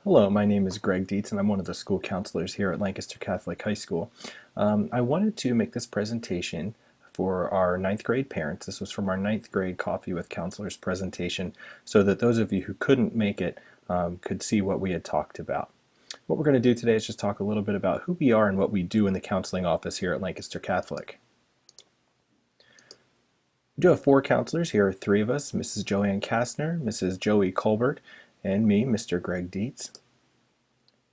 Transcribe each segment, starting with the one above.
Hello, my name is Greg Dietz, and I'm one of the school counselors here at Lancaster Catholic High School. I wanted to make this presentation for our ninth grade parents. This was from our ninth grade Coffee with Counselors presentation, so that those of you who couldn't make it could see what we had talked about. What we're going to do today is just talk a little bit about who we are and what we do in the counseling office here at Lancaster Catholic. We do have four counselors. Here are three of us: Mrs. Joanne Kastner, Mrs. Joey Colbert, and me, Mr. Greg Dietz.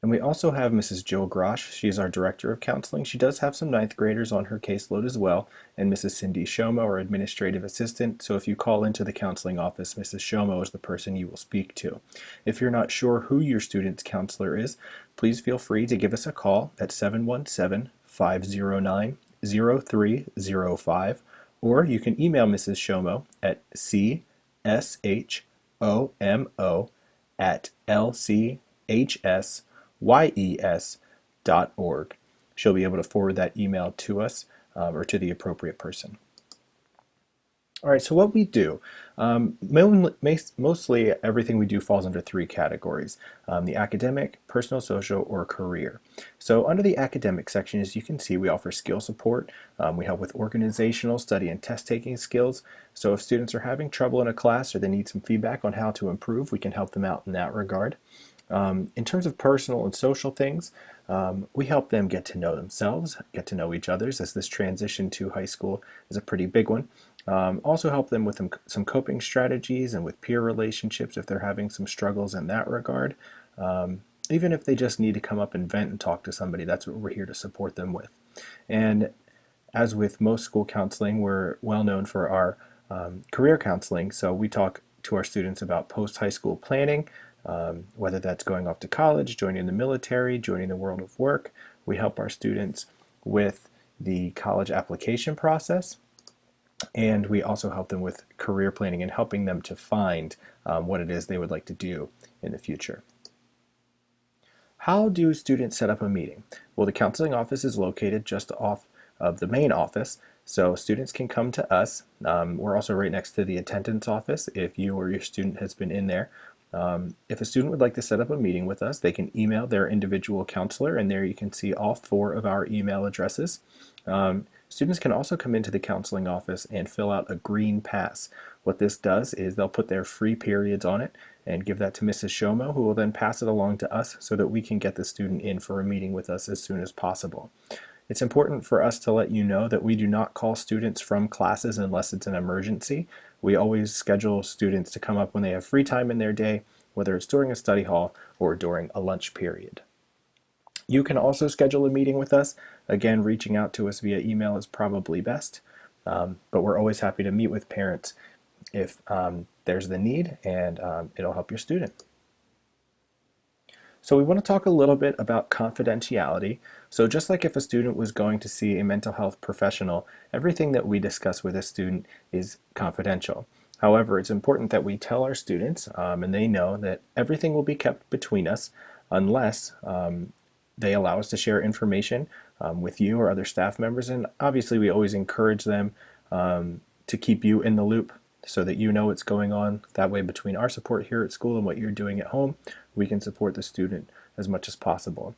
And we also have Mrs. Jill Grosh. She is our Director of Counseling. She does have some ninth graders on her caseload as well, and Mrs. Cindy Shomo, our Administrative Assistant. So if you call into the counseling office, Mrs. Shomo is the person you will speak to. If you're not sure who your student's counselor is, please feel free to give us a call at 717-509-0305, or you can email Mrs. Shomo at cshomo@lchs yes.org. She'll be able to forward that email to us or to the appropriate person. All right, so what we do, mostly everything we do falls under three categories: the academic, personal, social, or career. So under the academic section, as you can see, we offer skill support. We help with organizational, study, and test-taking skills. So if students are having trouble in a class or they need some feedback on how to improve, we can help them out in that regard. In terms of personal and social things, we help them get to know themselves, get to know each other, as this transition to high school is a pretty big one. Also help them with some coping strategies and with peer relationships if they're having some struggles in that regard. Even if they just need to come up and vent and talk to somebody, that's what we're here to support them with. And as with most school counseling, we're well known for our career counseling. So we talk to our students about post-high school planning, whether that's going off to college, joining the military, joining the world of work. We help our students with the college application process, and we also help them with career planning and helping them to find what it is they would like to do in the future. How do students set up a meeting? Well, the counseling office is located just off of the main office, so students can come to us. We're also right next to the attendance office if you or your student has been in there. If a student would like to set up a meeting with us, they can email their individual counselor, and there you can see all four of our email addresses. Students can also come into the counseling office and fill out a green pass. What this does is they'll put their free periods on it and give that to Mrs. Shomo, who will then pass it along to us so that we can get the student in for a meeting with us as soon as possible. It's important for us to let you know that we do not call students from classes unless it's an emergency. We always schedule students to come up when they have free time in their day, whether it's during a study hall or during a lunch period. You can also schedule a meeting with us. Again, reaching out to us via email is probably best, but we're always happy to meet with parents if there's the need, and it'll help your student. So we want to talk a little bit about confidentiality. So just like if a student was going to see a mental health professional, everything that we discuss with a student is confidential. However, it's important that we tell our students, and they know that everything will be kept between us unless they allow us to share information with you or other staff members. And obviously we always encourage them to keep you in the loop so that you know what's going on. That way, between our support here at school and what you're doing at home, we can support the student as much as possible.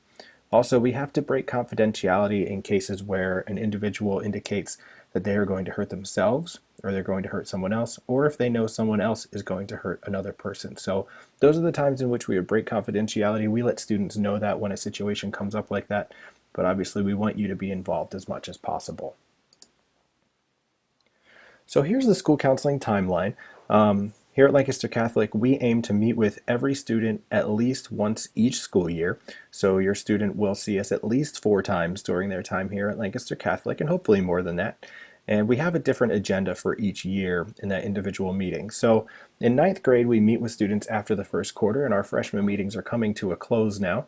Also, we have to break confidentiality in cases where an individual indicates that they are going to hurt themselves or they're going to hurt someone else, or if they know someone else is going to hurt another person. So those are the times in which we would break confidentiality. We let students know that when a situation comes up like that, but obviously we want you to be involved as much as possible. So here's the school counseling timeline. Here at Lancaster Catholic, we aim to meet with every student at least once each school year. So your student will see us at least 4 times during their time here at Lancaster Catholic, and hopefully more than that. And we have a different agenda for each year in that individual meeting. So in ninth grade, we meet with students after the first quarter, and our freshman meetings are coming to a close now.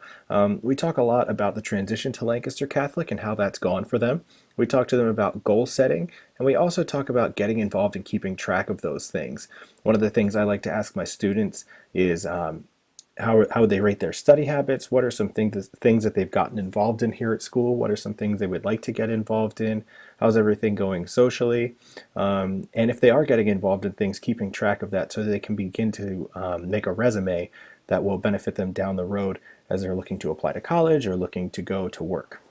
We talk a lot about the transition to Lancaster Catholic and how that's gone for them. We talk to them about goal setting, and we also talk about getting involved and keeping track of those things. One of the things I like to ask my students is how would they rate their study habits? What are some things that they've gotten involved in here at school? What are some things they would like to get involved in? How's everything going socially? And if they are getting involved in things, keeping track of that so that they can begin to make a resume that will benefit them down the road as they're looking to apply to college or looking to go to work.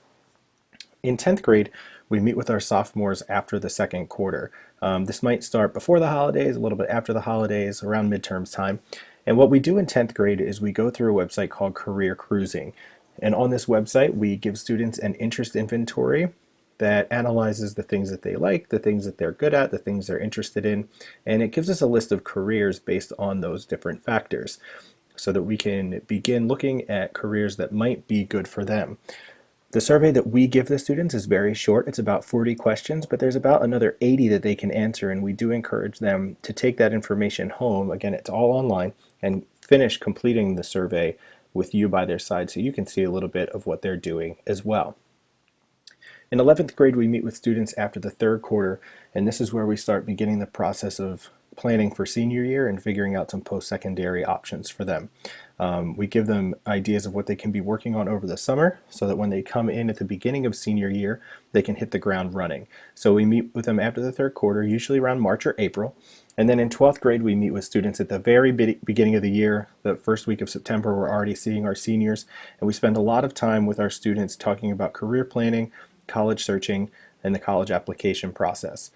In 10th grade, we meet with our sophomores after the second quarter. This might start before the holidays, a little bit after the holidays, around midterms time. And what we do in 10th grade is we go through a website called Career Cruising. And on this website, we give students an interest inventory that analyzes the things that they like, the things that they're good at, the things they're interested in, and it gives us a list of careers based on those different factors so that we can begin looking at careers that might be good for them. The survey that we give the students is very short. It's about 40 questions, but there's about another 80 that they can answer, and we do encourage them to take that information home. Again, it's all online, and finish completing the survey with you by their side so you can see a little bit of what they're doing as well. In 11th grade, we meet with students after the third quarter, and this is where we start beginning the process of planning for senior year and figuring out some post-secondary options for them. We give them ideas of what they can be working on over the summer so that when they come in at the beginning of senior year, they can hit the ground running. So we meet with them after the third quarter, usually around March or April. And then in 12th grade, we meet with students at the very beginning of the year. The first week of September, we're already seeing our seniors, and we spend a lot of time with our students talking about career planning, college searching, and the college application process.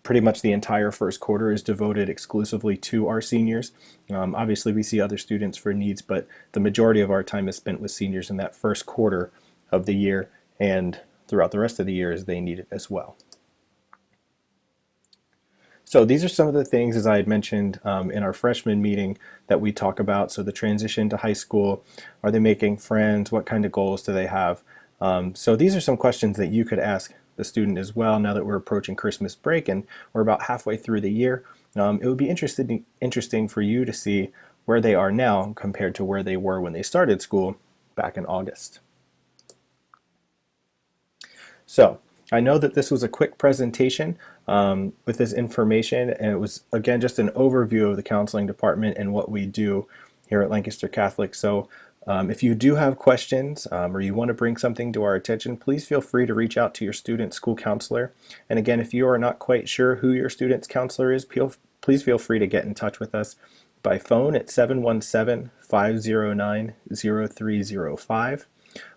Pretty much the entire first quarter is devoted exclusively to our seniors. Obviously, we see other students for needs, but the majority of our time is spent with seniors in that first quarter of the year and throughout the rest of the year as they need it as well. So these are some of the things, as I had mentioned in our freshman meeting, that we talk about. So the transition to high school, are they making friends? What kind of goals do they have? So these are some questions that you could ask the student as well now that we're approaching Christmas break and we're about halfway through the year. It would be interesting for you to see where they are now compared to where they were when they started school back in August. So I know that this was a quick presentation with this information, and it was, again, just an overview of the counseling department and what we do here at Lancaster Catholic. So if you do have questions or you want to bring something to our attention, please feel free to reach out to your student school counselor. And again, if you are not quite sure who your student's counselor is, please feel free to get in touch with us by phone at 717-509-0305,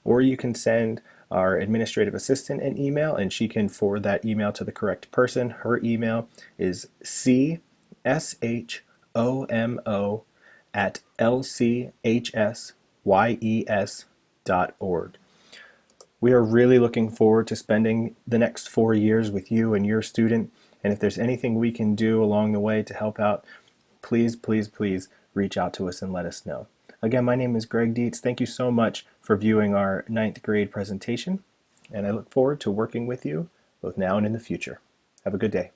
or you can send our administrative assistant an email and she can forward that email to the correct person. Her email is cshomO@lchsyes.org. We are really looking forward to spending the next 4 years with you and your student, and if there's anything we can do along the way to help out, please, please, please reach out to us and let us know. Again, my name is Greg Dietz. Thank you so much for viewing our 9th grade presentation, and I look forward to working with you both now and in the future. Have a good day.